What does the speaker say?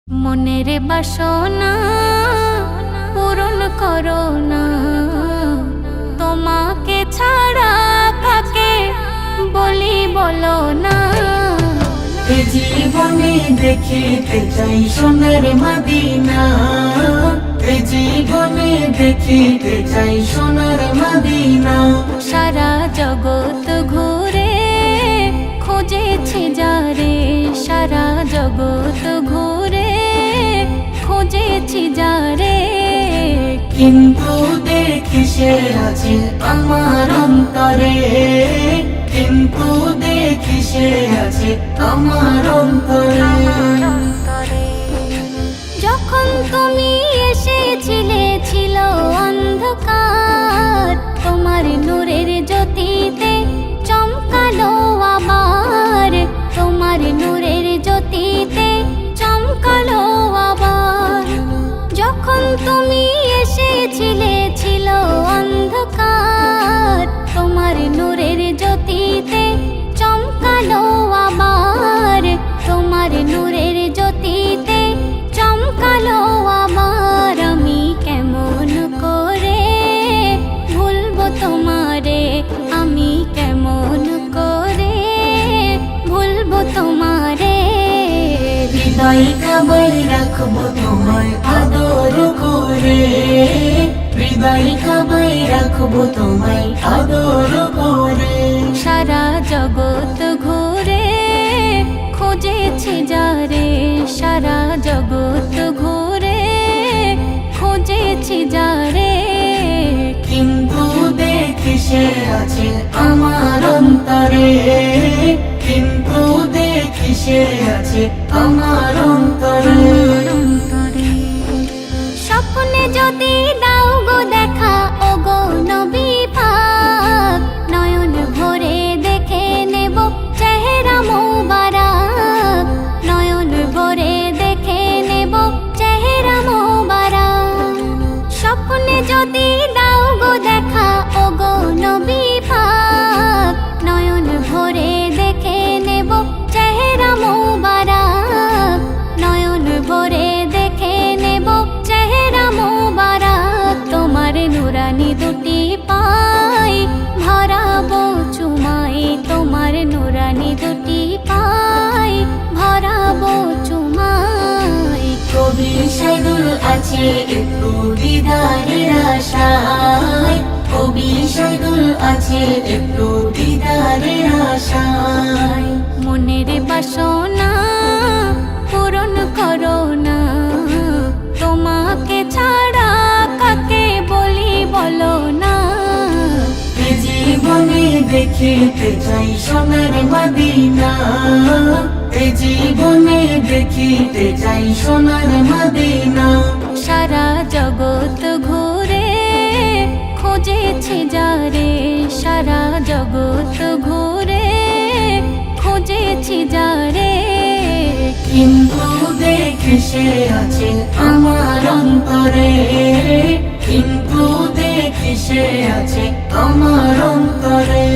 মনের বাসনা পূরণ করো না, তোমাকে ছাড়া কাকে বলি বলো না। এ জীবনে দেখিতে চাই সোনার মদিনা, এ জীবনে দেখিতে চাই সোনার মদিনা। সারা জগৎ ঘুরে খুঁজেছি যারে, সারা জগৎ ঘুরে খুঁজেছি যারে, কিন্তু দেখি সে আছে আমার অন্তরে, কিন্তু দেখি সে আছে আমার অন্তরে। যখন তুমি এসেছিলে ছিল অন্ধকার, তোমার নূরের জ্যোতিতে চমকালো আবার, তোমার নূরের জ্যোতিতে চমকালো আবার। যখন তুমি এসেছিলে ছিল অন্ধকার, তোমার নূরের জ্যোতিতে চমকালো আবার, তোমার নূরের জ্যোতিতে চমকালো আবার। আমি কেমন করে ভুলবো তোমারে, আমি কেমন করে ভুলবো তোমারে। হৃদয় কাবাই রাখবো তোমায় আদর করে, হৃদয় কাবাই রাখবো তোমায় আদর করে। সারা জগৎ ঘুরে খুঁজেছি যারে, সারা জগৎ ঘুরে খুঁজেছি যারে, কিন্তু দেখি সে আছে আমার অন্তরে, কিন্তু দেখি সে আছে আমার অন্তরে। স্বপ্নে যদি দাও গো দেখা ও গো নবী পাক, নয়ন ভরে দেখে নেব চেহারা মোবারক, নয়ন ভরে দেখে নেব চেহারা মোবারক। স্বপ্নে যদি দাও গো দেখা ও গো নবী পাক, নয়ন ভরে দেখে নেব চেহারা মোবারক, নয়ন ভরে দেখে নেব চেহারা মোবারক। তোমার নুরানি দুটি পাই ভরাবো চুমাই, তোমার নুরানি দুটি পাই ভরাবো চুমাই। কবি শাইদুল আছে একটু দিদারের আশায়, কবি শাইদুল আছে একটু দিদারের আশায়। মনের বাসনা পূরণ করো না, তোমাকে ছাড়া কাকে বলি বলো না। এ জীবনে দেখিতে চাই সোনার মদিনা, এ জীবনে দেখিতে চাই সোনার মদিনা। সারা জগৎ ঘুরে খুঁজেছি যারে, সারা জগৎ ঘুরে খুঁজেছি যারে, কিন্তু দেখি সে আছে আমার অন্তরে, কিন্তু দেখি সে আছে আমার অন্তরে।